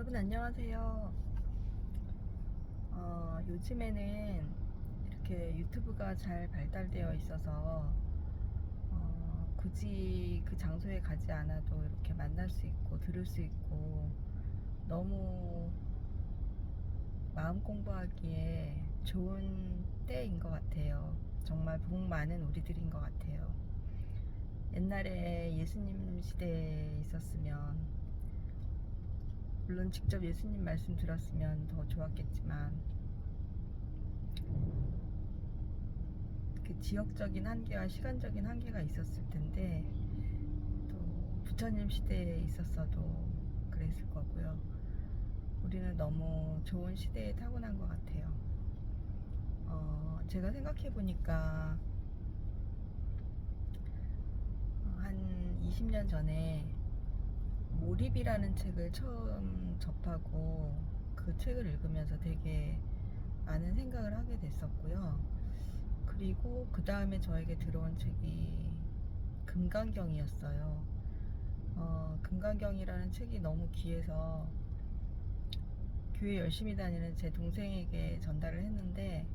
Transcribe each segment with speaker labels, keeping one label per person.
Speaker 1: 여러분 안녕하세요. 요즘에는 이렇게 유튜브가 잘 발달되어 있어서 굳이 그 장소에 가지 않아도 이렇게 만날 수 있고 들을 수 있고 너무 마음 공부하기에 좋은 때인 것 같아요. 정말 복 많은 우리들인 것 같아요. 옛날에 예수님 시대에 있었으면, 물론 직접 예수님 말씀 들었으면 더 좋았겠지만, 그 지역적인 한계와 시간적인 한계가 있었을 텐데, 또 부처님 시대에 있었어도 그랬을 거고요. 우리는 너무 좋은 시대에 타고난 것 같아요. 제가 생각해 보니까 한 20년 전에 몰입이라는 책을 처음 접하고 그 책을 읽으면서 되게 많은 생각을 하게 됐었고요. 그리고 그 다음에 저에게 들어온 책이 금강경이었어요. 금강경이라는 책이 너무 귀해서 교회 열심히 다니는 제 동생에게 전달을 했는데,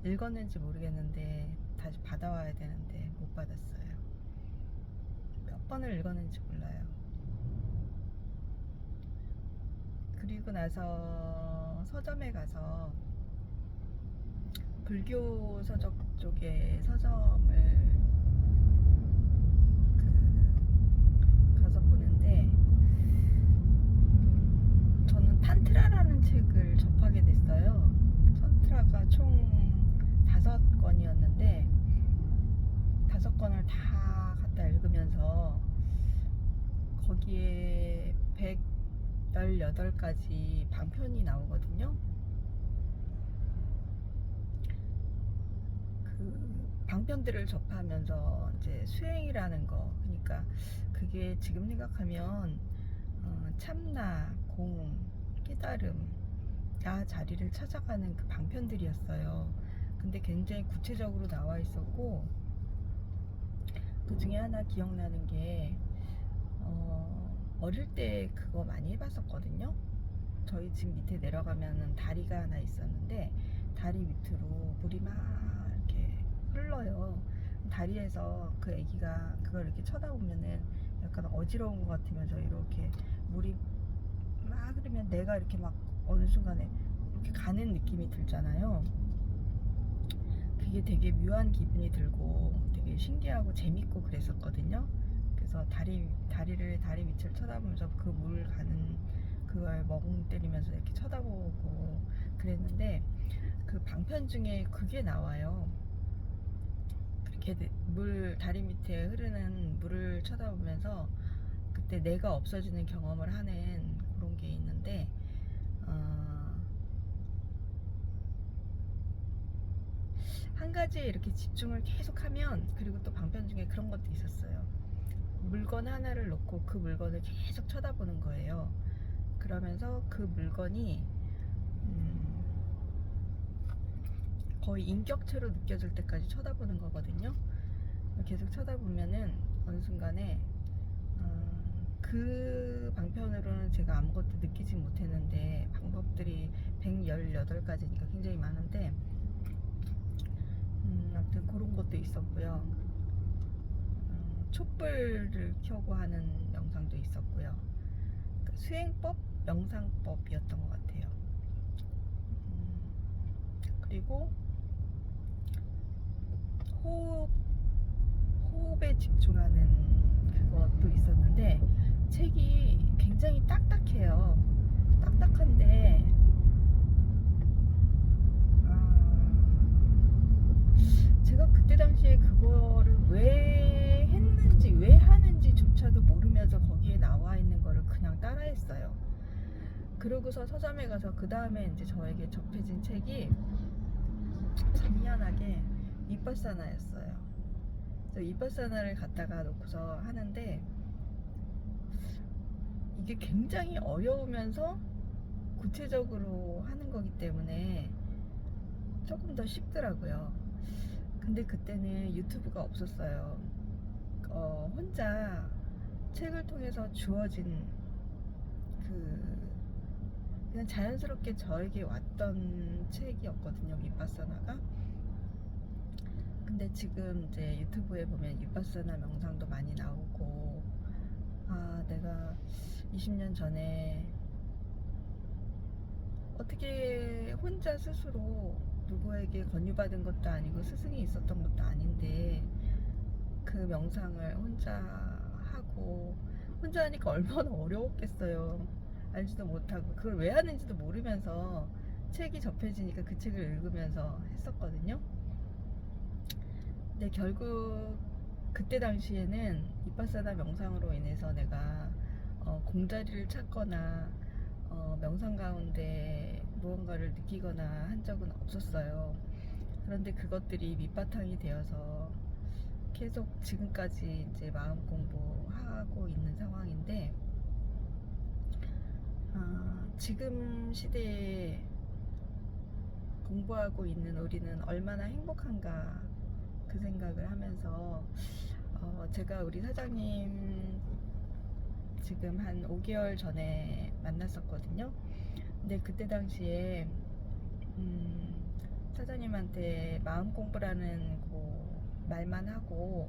Speaker 1: 읽었는지 모르겠는데 다시 받아와야 되는데 못 받았어요. 몇 번을 읽었는지 몰라요. 그리고 나서 서점에 가서 불교 서적 쪽에 서점을 가서 보는데, 저는 탄트라라는 책을 접하게 됐어요. 탄트라가 총 5권이었는데 5권을 다 갖다 읽으면서 거기에 118가지 방편이 나오거든요. 그 방편들을 접하면서 이제 수행이라는 거, 그러니까 그게 지금 생각하면 참나, 공, 깨달음, 나 자리를 찾아가는 그 방편들이었어요. 근데 굉장히 구체적으로 나와 있었고, 그 중에 하나 기억나는 게 어릴 때 그거 많이 해봤었거든요. 저희 집 밑에 내려가면은 다리가 하나 있었는데, 다리 밑으로 물이 막 이렇게 흘러요. 다리에서 그 애기가 그걸 이렇게 쳐다보면은 약간 어지러운 것 같으면서 이렇게 물이 막 흐르면 내가 이렇게 막 어느 순간에 이렇게 가는 느낌이 들잖아요. 그게 되게 묘한 기분이 들고 되게 신기하고 재밌고 그랬었거든요. 그래서 다리 밑을 쳐다보면서 그 물 가는 그걸 멍 때리면서 이렇게 쳐다보고 그랬는데, 그 방편 중에 그게 나와요. 그렇게 다리 밑에 흐르는 물을 쳐다보면서 그때 내가 없어지는 경험을 하는 그런 게 있는데, 한 가지에 이렇게 집중을 계속하면, 그리고 또 방편 중에 그런 것도 있었어요. 물건 하나를 놓고 그 물건을 계속 쳐다보는 거예요. 그러면서 그 물건이 거의 인격체로 느껴질 때까지 쳐다보는 거거든요. 계속 쳐다보면은 어느 순간에 그 방편으로는 제가 아무것도 느끼지 못했는데, 방법들이 118가지니까 굉장히 많은데, 아무튼 그런 것도 있었고요. 촛불을 켜고 하는 영상도 있었고요. 그러니까 수행법, 명상법이었던 것 같아요. 그리고 호흡, 호흡에 집중하는 그것도 있었는데, 책이 굉장히 딱딱해요. 딱딱한데 제가 그때 당시에 그거를 왜 했는지 왜 하는지조차도 모르면서 거기에 나와 있는 거를 그냥 따라했어요. 그러고서 서점에 가서 그 다음에 이제 저에게 접해진 책이 잔인하게 위파사나였어요. 그래서 위파사나를 갖다가 놓고서 하는데, 이게 굉장히 어려우면서 구체적으로 하는 거기 때문에 조금 더 쉽더라고요. 근데 그때는 유튜브가 없었어요. 혼자 책을 통해서 주어진 그 그냥 자연스럽게 저에게 왔던 책이었거든요, 밑바사나가. 근데 지금 이제 유튜브에 보면 밑바사나 명상도 많이 나오고, 아, 내가 20년 전에 어떻게 혼자 스스로 누구에게 권유받은 것도 아니고 스승이 있었던 것도 아닌데 그 명상을 혼자 하고, 혼자 하니까 얼마나 어려웠겠어요. 알지도 못하고 그걸 왜 하는지도 모르면서 책이 접해지니까 그 책을 읽으면서 했었거든요. 근데 결국 그때 당시에는 이빠사나 명상으로 인해서 내가 공자리를 찾거나 명상 가운데 무언가를 느끼거나 한 적은 없었어요. 그런데 그것들이 밑바탕이 되어서 계속 지금까지 이제 마음 공부하고 있는 상황인데, 지금 시대에 공부하고 있는 우리는 얼마나 행복한가 그 생각을 하면서 제가 우리 사장님 지금 한 5개월 전에 만났었거든요. 근데 그때 당시에 사장님한테 마음 공부라는 말만 하고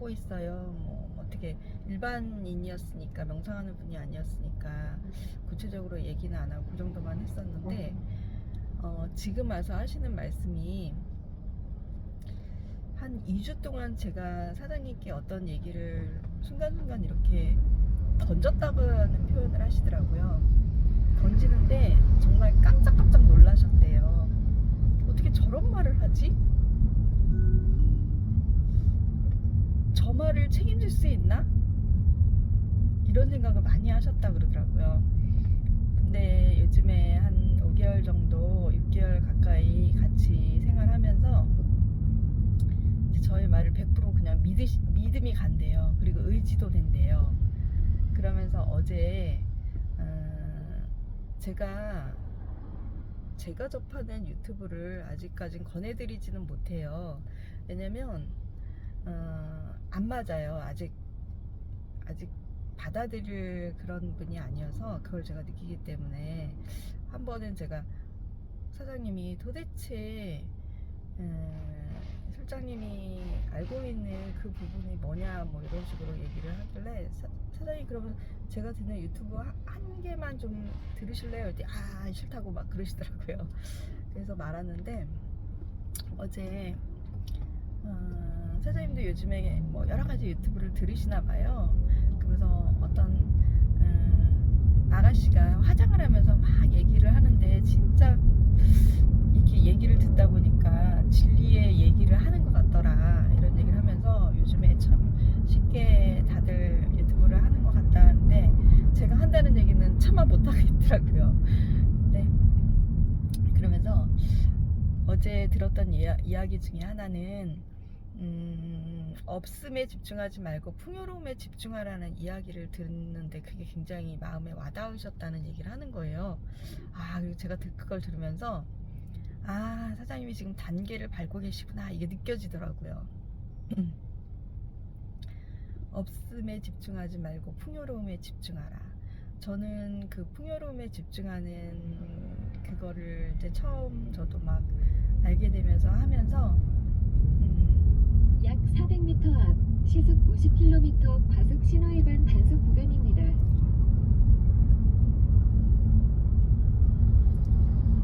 Speaker 1: 있어요. 뭐 어떻게 일반인이었으니까, 명상하는 분이 아니었으니까 구체적으로 얘기는 안 하고 그 정도만 했었는데, 지금 와서 하시는 말씀이 한 2주 동안 제가 사장님께 어떤 얘기를 순간순간 이렇게 던졌다고는 표현을 하시더라고요. 던지는데 정말 깜짝깜짝 놀라셨대요. 어떻게 저런 말을 하지? 저 말을 책임질 수 있나? 이런 생각을 많이 하셨다 그러더라고요. 근데 요즘에 한 5개월 정도, 6개월 가까이 같이 생활하면서 저의 말을 100% 그냥 믿음이 간대요. 그리고 의지도 된대요. 그러면서 어제 제가 접하는 유튜브를 아직까진 권해드리지는 못해요. 왜냐면 안 맞아요. 아직 받아들일 그런 분이 아니어서, 그걸 제가 느끼기 때문에 한 번은 제가 사장님이 도대체 실장님이 알고 있는 그 부분이 뭐냐 뭐 이런 식으로 얘기를 하길래, 사장님 그러면 제가 듣는 유튜브 한 개만 좀 들으실래요? 이랬더니 싫다고 막 그러시더라고요. 그래서 말하는데, 어제 사장님도 요즘에 뭐 여러 가지 유튜브를 들으시나 봐요. 그래서 어떤 아가씨가 화장을 하면서 막 얘기를 하는데, 진짜 이렇게 얘기를 듣다 보니까 진리의 얘기를 하는 것 같더라, 이런 얘기를 하면서 요즘에 참 쉽게 다들 유튜브를 하는 것 같다는데, 제가 한다는 얘기는 차마 못하겠더라고요. 네. 그러면서 어제 들었던 이야기 중에 하나는 없음에 집중하지 말고 풍요로움에 집중하라는 이야기를 듣는데, 그게 굉장히 마음에 와닿으셨다는 얘기를 하는 거예요. 그리고 제가 그걸 들으면서 사장님이 지금 단계를 밟고 계시구나, 이게 느껴지더라고요. 없음에 집중하지 말고 풍요로움에 집중하라. 저는 그 풍요로움에 집중하는 그거를 이제 처음 저도 막 알게 되면서 하면서
Speaker 2: 약 400m 앞 시속 50km 과속 신호위반 단속 구간입니다.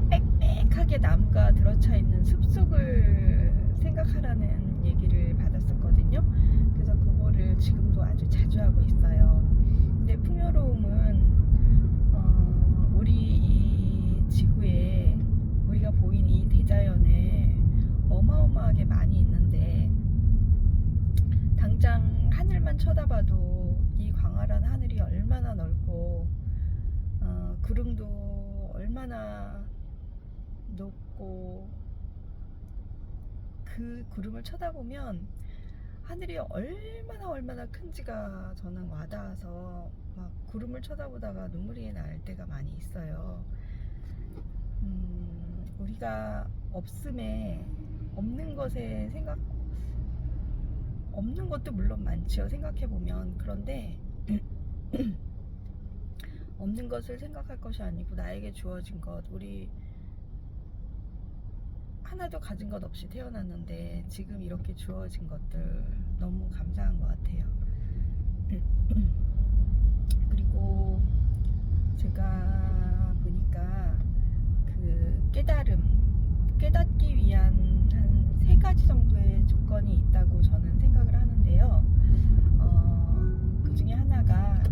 Speaker 1: 빽빽하게 나무가 들어차 있는 숲속을 생각하라는 얘기를 받았었거든요. 그래서 그거를 지금도 아주 자주 하고 있어요. 근데 풍요로움은 우리 이 지구에, 우리가 보이는 이 대자연에 어마어마하게 많이 있는데, 당장 하늘만 쳐다봐도 이 광활한 하늘이 얼마나 넓고 구름도 얼마나 높고, 그 구름을 쳐다보면 하늘이 얼마나 큰지가 저는 와닿아서 막 구름을 쳐다보다가 눈물이 날 때가 많이 있어요. 우리가 없는 것에 없는 것도 물론 많죠, 생각해보면. 그런데 없는 것을 생각할 것이 아니고 나에게 주어진 것, 우리 하나도 가진 것 없이 태어났는데 지금 이렇게 주어진 것들 너무 감사한 것 같아요. 그리고 제가 보니까 그 깨닫기 위한 한 3가지 정도의 조건이 있다고 저는 생각을 하는데요. 그 중에 하나가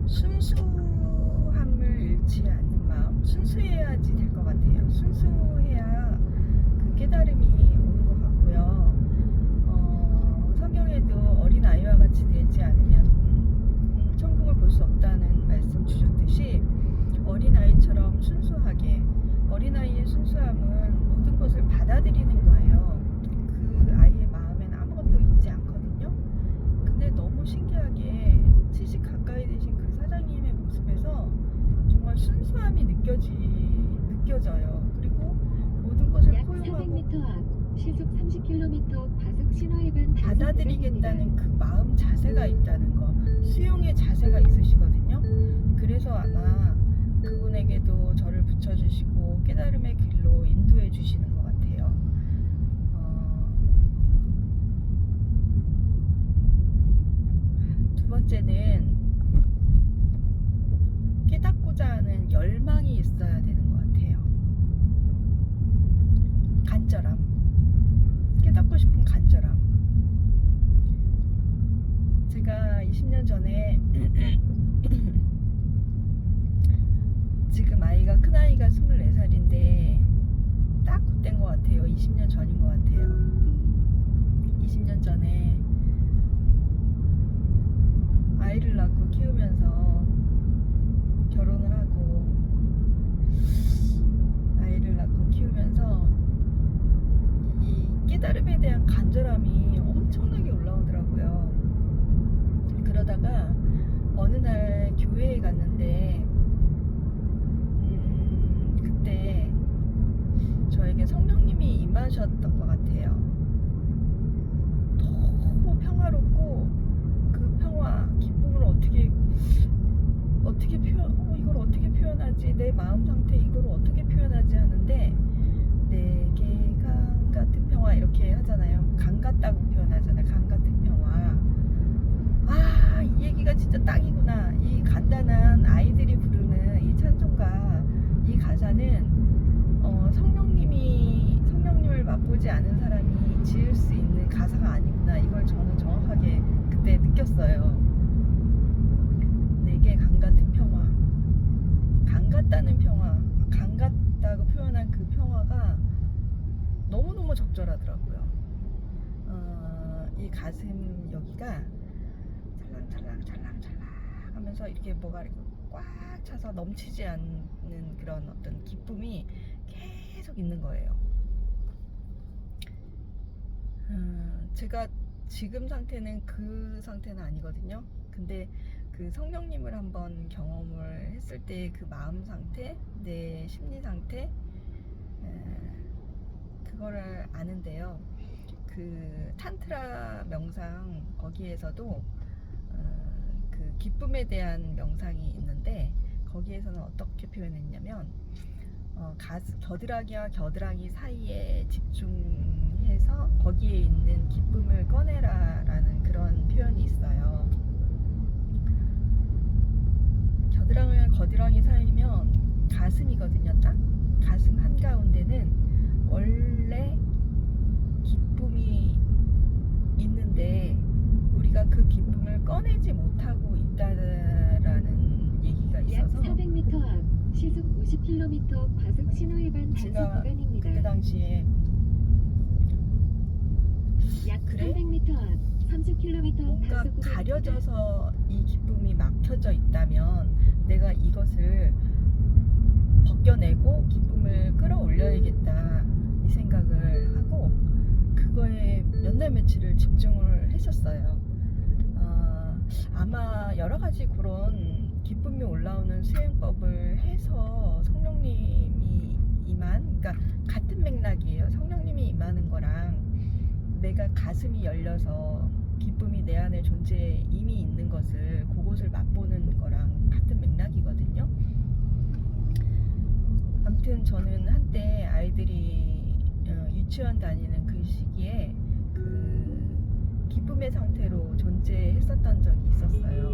Speaker 1: 순수함을 잃지 않는 마음, 순수해야지 될 것 같아요. 순수해야 그 깨달음이 오는 것 같고요. 성경에도 어린 아이와 같이 되지 않으면 천국을 볼 수 없다는 말씀 주셨듯이 어린 아이처럼 순수하게, 어린 아이의 순수함은 모든 것을 받아들이는 거예요. 그 아이의 마음에는 아무것도 있지 않거든요. 근데 너무 신기하게 70 가까이 되신 그 사장님의 모습에서 정말 순수함이 느껴져요. 그리고 모든 것을
Speaker 2: 약
Speaker 1: 포용하고
Speaker 2: 400m 앞 시속 30km 과속 신호 위반 단속
Speaker 1: 받아들이겠다는 그 마음 자세가 있다는 거, 수용의 자세가 있으시거든요. 그래서 아마 그분에게도 저를 붙여주시고 깨달음의 길로 인도해 주시는 것 같아요. 두 번째는 깨닫고자 하는 열망이 있어야 되는 것 같아요. 간절함, 깨닫고 싶은 간절함. 제가 20년 전에 지금 아이가, 큰아이가 24살인데 딱 그때인 것 같아요. 20년 전인 것 같아요. 20년 전에 아이를 낳고 키우면서 결혼을 하고 아이를 낳고 키우면서 이 깨달음에 대한 간절함이 엄청나게 올라오더라고요. 그러다가 어느 날 교회에 갔는데 그때 저에게 성령님이 임하셨던 것 같아요. 너무 평화롭고 그 평화, 기쁨을 이걸 어떻게 표현하지? 내 마음 상태 이걸 어떻게 표현하지? 하는데 내게 강 같은 평화 이렇게 하잖아요. 강 같다고 표현하잖아요. 강 같은 평화. 아, 이 얘기가 진짜 딱이구나. 이 간단한 아이들이 부르는 이 찬송가, 이 가사는 성령님을 맛보지 않은 사람이 지을 수 있는 가사가 아니구나. 이걸 저는 정확하게 그때 느꼈어요. 내게 강 같은 평화, 강 같다는 평화, 강 같다고 표현한 그 평화가 너무너무 적절하더라고요. 이 가슴 여기가 찰랑찰랑 하면서 이렇게 뭐가 이렇게 꽉 차서 넘치지 않는 그런 어떤 기쁨이 계속 있는 거예요. 제가 지금 상태는 그 상태는 아니거든요. 근데 그 성령님을 한번 경험을 했을 때 그 마음 상태, 내 심리 상태, 그거를 아는데요. 그 탄트라 명상 거기에서도 그 기쁨에 대한 명상이 있는데 거기에서는 어떻게 표현했냐면 겨드랑이와 겨드랑이 사이에 집중해서 거기에 있는 기쁨을 꺼내라 라는 그런 표현이 있어요. 겨드랑이와 겨드랑이 사이면 가슴이거든요. 딱 가슴 한가운데는 원래 기쁨이 있는데 우리가 그 기쁨을 꺼내지 못하고 있다라는 얘기가
Speaker 2: 약
Speaker 1: 있어서
Speaker 2: 400m 앞 시속 50km 과속 신호 위반 단속
Speaker 1: 제가
Speaker 2: 구간입니다.
Speaker 1: 그때 당시에
Speaker 2: 약
Speaker 1: 그래?
Speaker 2: 300m 앞 30km
Speaker 1: 뭔가
Speaker 2: 단속 구간입니다.
Speaker 1: 가려져서 이 기쁨이 막혀져 있다면 내가 이것을 벗겨내고 기쁨을 끌어올려야겠다 이 생각을 하고 그거에 몇 날 며칠을 집중을 했었어요. 아마 여러 가지 그런 기쁨이 올라오는 수행법을 해서 성령님이 그러니까 같은 맥락이에요. 성령님이 임하는 거랑 내가 가슴이 열려서 기쁨이 내 안에 이미 있는 것을 그거 그곳을 맛보는 거랑 같은 맥락이거든요. 아무튼 저는 한때 아이들이 유치원 다니는 그 시기에 그 기쁨의 상태로 존재했었던 적이 있었어요.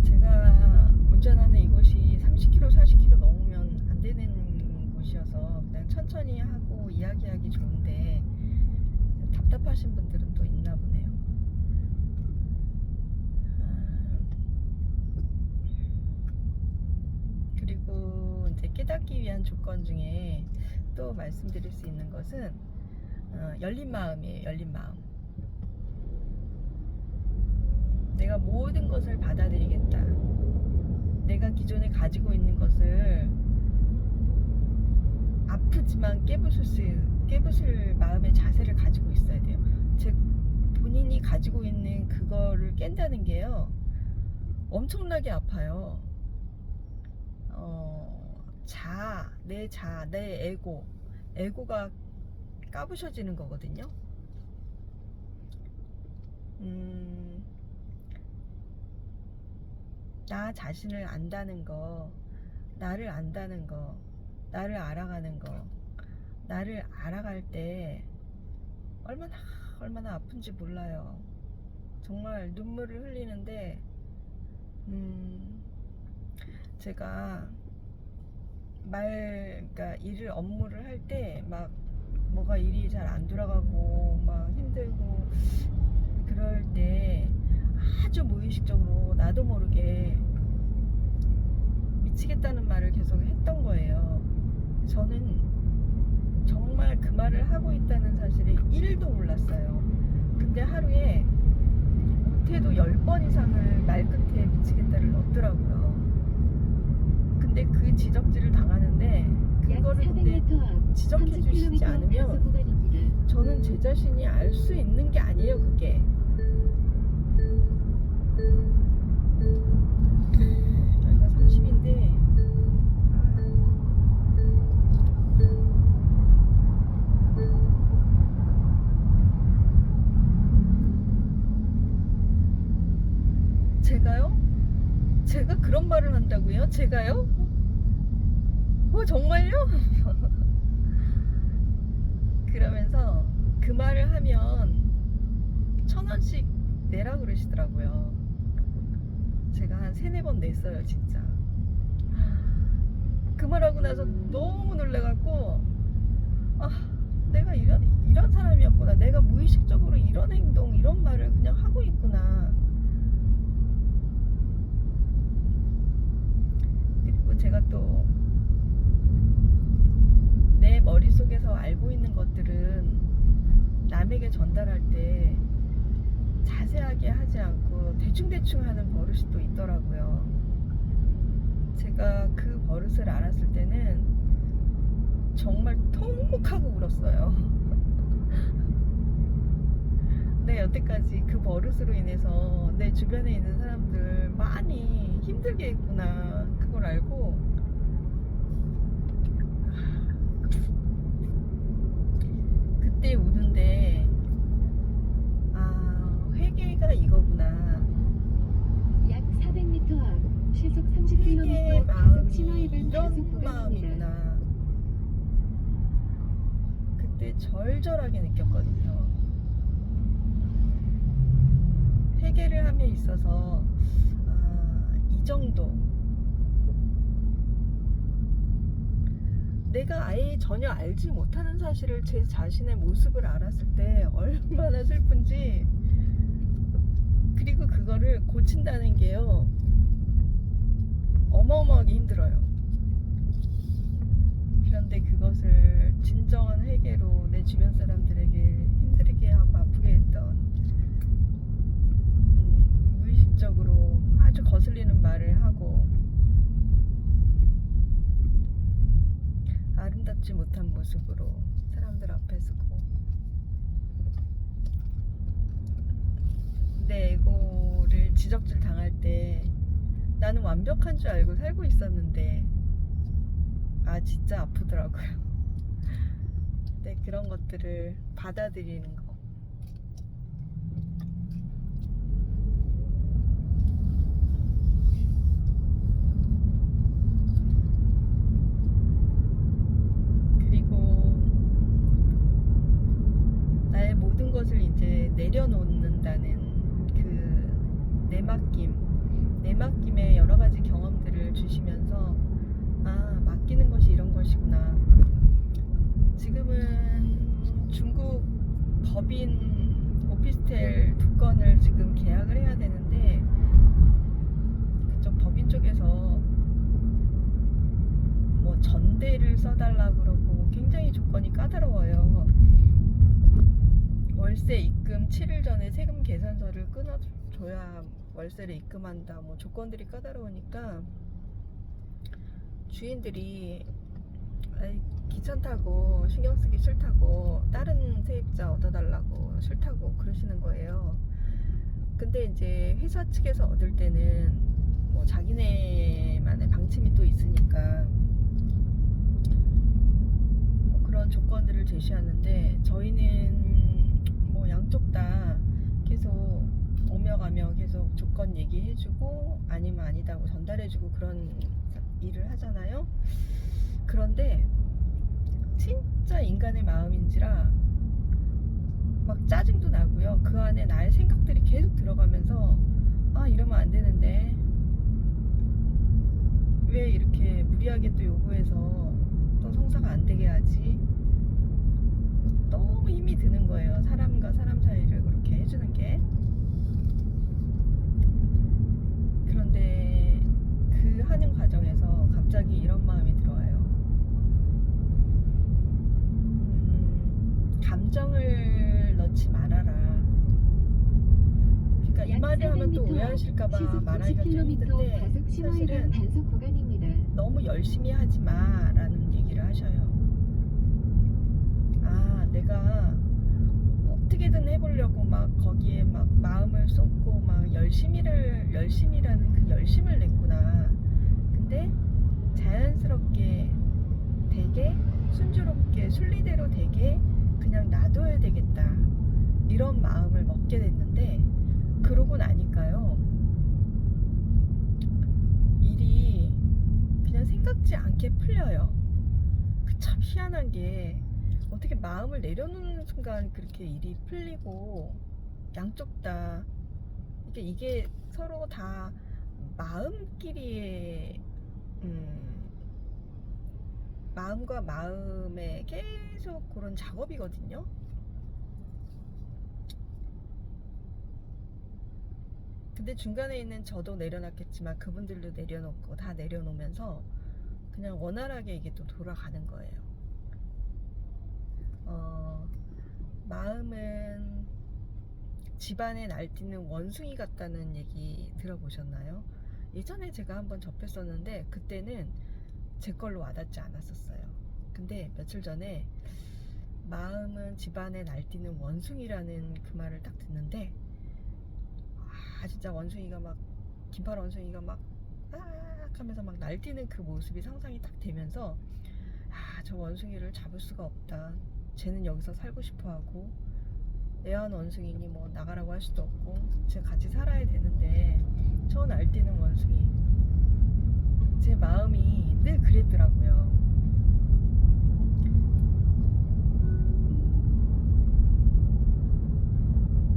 Speaker 1: 제가 운전하는 이곳이 30km, 40km 넘으면 안 되는 곳이어서 그냥 천천히 하고 이야기하기 좋은데 답답하신 분들은 또 있나 보네요. 그리고 이제 깨닫기 위한 조건 중에 또 말씀드릴 수 있는 것은 열린 마음이에요. 열린 마음. 내가 모든 것을 받아들이겠다. 내가 기존에 가지고 있는 것을 아프지만 깨부술 마음의 자세를 가지고 있어야 돼요. 즉 본인이 가지고 있는 그거를 깬다는 게요, 엄청나게 아파요. 내 에고가 까부셔지는 거거든요. 나 자신을 안다는 거, 나를 안다는 거, 나를 알아가는 거, 나를 알아갈 때 얼마나 아픈지 몰라요. 정말 눈물을 흘리는데, 제가 그러니까 업무를 할 때 막 뭐가 일이 잘 안 돌아가고 막 힘들고 그럴 때 아주 무의식적으로 나도 모르게 미치겠다는 말을 계속 했던 거예요. 저는 정말 그 말을 하고 있다는 사실을 1도 몰랐어요. 근데 하루에 못해도 10번 이상을 말끝에 미치겠다를 넣더라고요. 근데 그 지적질을 당하는데 그거를 근데 지적해 주시지 않으면 저는 제 자신이 알 수 있는 게 아니에요, 그게. 여기가 30인데 제가 그런 말을 한다고요? 제가요? 정말요? 그러면서 그 말을 하면 1,000원씩 내라 그러시더라고요. 제가 한 3-4번 냈어요, 진짜. 그 말하고 나서 너무 놀래갖고, 내가 이런 사람이었구나. 내가 무의식적으로 이런 행동, 이런 말을 그냥 하고 있구나. 그리고 제가 또 내 머릿속에서 알고 있는 것들은 남에게 전달할 때 자세하게 하지 않고 대충대충 하는 버릇이 또 있더라고요. 제가 그 버릇을 알았을 때는 정말 통곡하고 울었어요. 내가 여태까지 그 버릇으로 인해서 내 주변에 있는 사람들 많이 힘들게 했구나, 그걸 알고 그때 우는데 회개가 이거구나.
Speaker 2: 약 400m 앞 시속
Speaker 1: 회개의
Speaker 2: 30km
Speaker 1: 마음이
Speaker 2: 과속 신호위반
Speaker 1: 이런
Speaker 2: 단속 구간입니다.
Speaker 1: 마음이구나. 그때 절절하게 느꼈거든요. 회개를 함에 있어서 이 정도, 내가 아예 전혀 알지 못하는 사실을, 제 자신의 모습을 알았을 때 얼마나 슬픈지, 그리고 그거를 고친다는 게요, 어마어마하게 힘들어요. 그런데 그것을 진정한 회개로 내 주변 사람들에게 힘들게 하고 아프게 했던, 무의식적으로 아주 거슬리는 말을 하고 아름답지 못한 모습으로 사람들 앞에 서고 내 에고를 지적질 당할 때 나는 완벽한 줄 알고 살고 있었는데 진짜 아프더라고요. 네, 그런 것들을 받아들이는 거. 그리고 나의 모든 것을 이제 내려놓는다는 그 내맡김의 여러 가지 경험들을 주시면서 아, 맡기는 것이 이런 것이구나. 지금은 중국 법인 오피스텔 2건을 지금 계약을 해야 되는데 그쪽 법인 쪽에서 뭐 전대를 써달라 그러고 굉장히 조건이 까다로워요. 월세 입금 7일 전에 세금 계산서를 끊어줘야 월세를 입금한다. 뭐 조건들이 까다로우니까 주인들이 아이, 귀찮다고 신경 쓰기 싫다고 다른 세입자 얻어달라고 싫다고 그러시는 거예요. 근데 이제 회사 측에서 얻을 때는 뭐 자기네만의 방침이 또 있으니까 뭐 그런 조건들을 제시하는데 저희는 뭐 양쪽 다 계속 오며 가며 계속 조건 얘기해주고 아니면 아니다고 전달해주고 그런 일을 하잖아요. 그런데 진짜 인간의 마음인지라 막 짜증도 나고요. 그 안에 나의 생각들이 계속 들어가면서 아, 이러면 안 되는데 왜 이렇게 무리하게 또 요구해서 또 성사가 안 되게 하지? 너무 힘이 드는 거예요. 사람과 사람 사이를 그렇게 해주는 게. 그런데 그 하는 과정에서 갑자기 이런 마음이 들어와요. 감정을 넣지 말아라. 그러니까 이 말을 하면 또 오해하실까봐 말하기가 좀 힘든데 사실은
Speaker 2: 단속 구간입니다.
Speaker 1: 너무 열심히 하지 마라는 얘기를 하셔요. 아, 내가 어떻게든 해보려고 막 거기에 막 마음을 쏟고 막 열심이라는 그 열심을 냈구나. 근데 자연스럽게 되게 순조롭게 순리대로 되게 그냥 놔둬야 되겠다. 이런 마음을 먹게 됐는데 그러고 나니까요. 일이 그냥 생각지 않게 풀려요. 그 참 희한한 게 어떻게 마음을 내려놓는 순간 그렇게 일이 풀리고 양쪽 다 이게 서로 다 마음끼리의 마음과 마음의 계속 그런 작업이거든요. 근데 중간에 있는 저도 내려놨겠지만 그분들도 내려놓고 다 내려놓으면서 그냥 원활하게 이게 또 돌아가는 거예요. 마음은 집안에 날뛰는 원숭이 같다는 얘기 들어보셨나요? 예전에 제가 한번 접했었는데 그때는 제 걸로 와닿지 않았었어요. 근데 며칠 전에 마음은 집안에 날뛰는 원숭이라는 그 말을 딱 듣는데 아, 진짜 원숭이가 막 긴팔 원숭이가 막 하면서 막 날뛰는 그 모습이 상상이 딱 되면서 아, 저 원숭이를 잡을 수가 없다. 쟤는 여기서 살고 싶어 하고 애완 원숭이니 뭐 나가라고 할 수도 없고 제가 같이 살아야 되는데 저 날뛰는 원숭이 제 마음이 늘 그랬더라고요.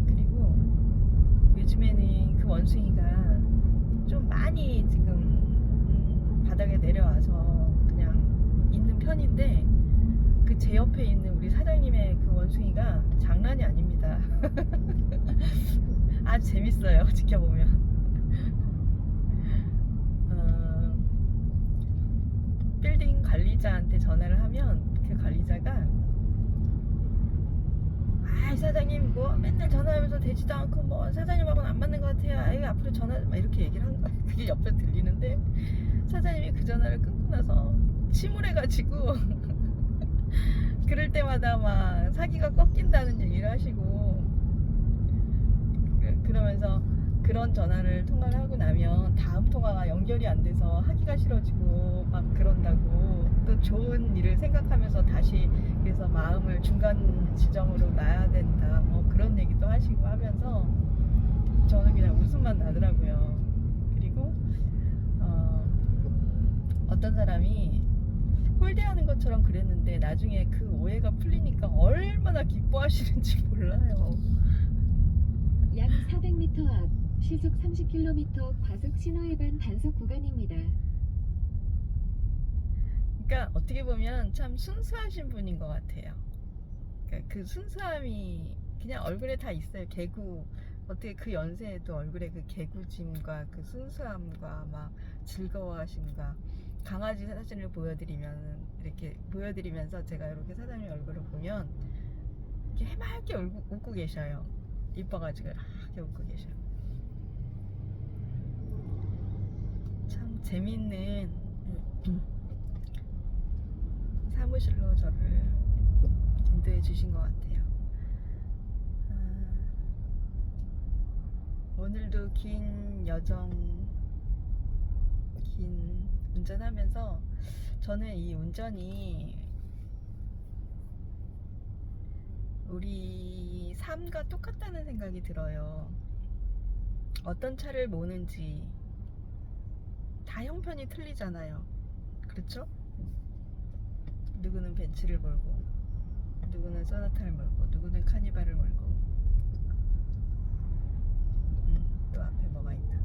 Speaker 1: 그리고 요즘에는 그 원숭이가 좀 많이 지금 바닥에 내려와서 그냥 있는 편인데 그 제 옆에 있는 우리 사장님의 그 원숭이가 장난이 아닙니다. 아주 재밌어요. 지켜보면. 빌딩 관리자한테 전화를 하면 그 관리자가 아, 사장님 뭐 맨날 전화하면서 되지도 않고 뭐 사장님하고는 안 맞는 것 같아요. 아유, 앞으로 전화 막 이렇게 얘기를 한 거예요. 그게 옆에 들리는데 사장님이 그 전화를 끊고 나서 침울해가지고 그럴 때마다 막 사기가 꺾인다는 얘기를 하시고 그러면서 그런 전화를 통화를 하고 나면 다음 통화가 연결이 안 돼서 하기가 싫어지고 막 그런다고 또 좋은 일을 생각하면서 다시 그래서 마음을 중간 지점으로 놔야 된다 뭐 그런 얘기도 하시고 하면서 저는 그냥 웃음만 나더라고요. 그리고 어떤 사람이 홀대하는 것처럼 그랬는데 나중에 그 오해가 풀리니까 얼마나 기뻐하시는지 몰라요.
Speaker 2: 약 400m 앞 시속 30km 과속 신호위반 단속 구간입니다.
Speaker 1: 그러니까 어떻게 보면 참 순수하신 분인 것 같아요. 그러니까 그 순수함이 그냥 얼굴에 다 있어요. 개구 어떻게 그 연세에도 얼굴에 그 개구짐과 그 순수함과 막 즐거워하심과 강아지 사진을 보여드리면 이렇게 보여드리면서 제가 이렇게 사장님 얼굴을 보면 이렇게 해맑게 웃고 계셔요. 이뻐가지고 이렇게 웃고 계셔요. 참 재밌는 사무실로 저를 인도해 주신 것 같아요. 오늘도 긴 운전하면서 저는 이 운전이 우리 삶과 똑같다는 생각이 들어요. 어떤 차를 모는지 다 형편이 틀리잖아요. 그렇죠? 누구는 벤츠를 몰고, 누구는 소나타를 몰고, 누구는 카니발을 몰고. 또 앞에 뭐가 있다.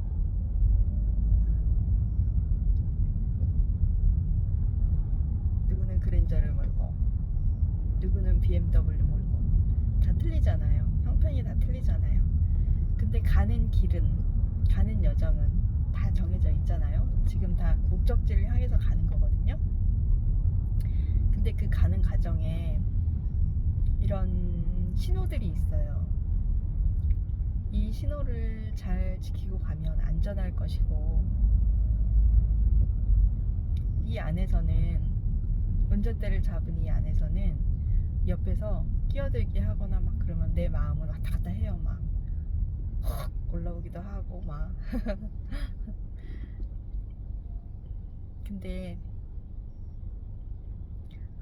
Speaker 1: 누구는 그랜저를 몰고, 누구는 BMW 몰고. 다 틀리잖아요. 형편이 다 틀리잖아요. 근데 가는 길은, 가는 여정은 다 정해져 있잖아요. 지금 다 목적지를 향해서 가는 거거든요. 근데 그 가는 과정에 이런 신호들이 있어요. 이 신호를 잘 지키고 가면 안전할 것이고, 이 안에서는, 운전대를 잡은 이 안에서는 옆에서 끼어들기 하거나 막 그러면 내 마음은 왔다 갔다 해요. 막 올라오기도 하고 막 근데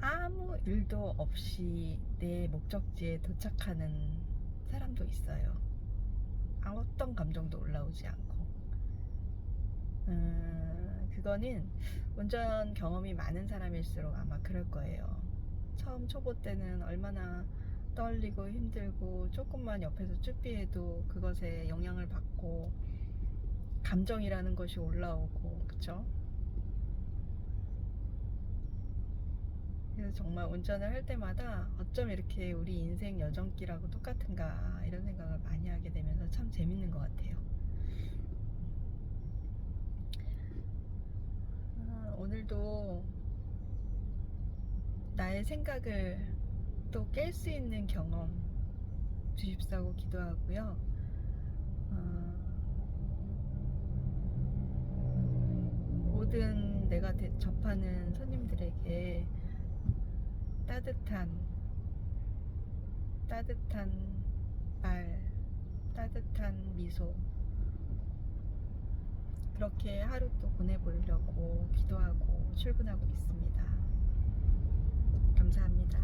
Speaker 1: 아무 일도 없이 내 목적지에 도착하는 사람도 있어요. 어떤 감정도 올라오지 않고. 그거는 운전 경험이 많은 사람일수록 아마 그럴 거예요. 처음 초보 때는 얼마나 떨리고 힘들고 조금만 옆에서 쭈삐해도 그것에 영향을 받고 감정이라는 것이 올라오고, 그쵸? 그래서 정말 운전을 할 때마다 어쩜 이렇게 우리 인생 여정길하고 똑같은가 이런 생각을 많이 하게 되면서 참 재밌는 것 같아요. 오늘도 나의 생각을 또 깰 수 있는 경험 주십사고 기도하고요. 모든 내가 접하는 손님들에게 따뜻한 말, 따뜻한 미소, 그렇게 하루 또 보내보려고 기도하고 출근하고 있습니다. 감사합니다.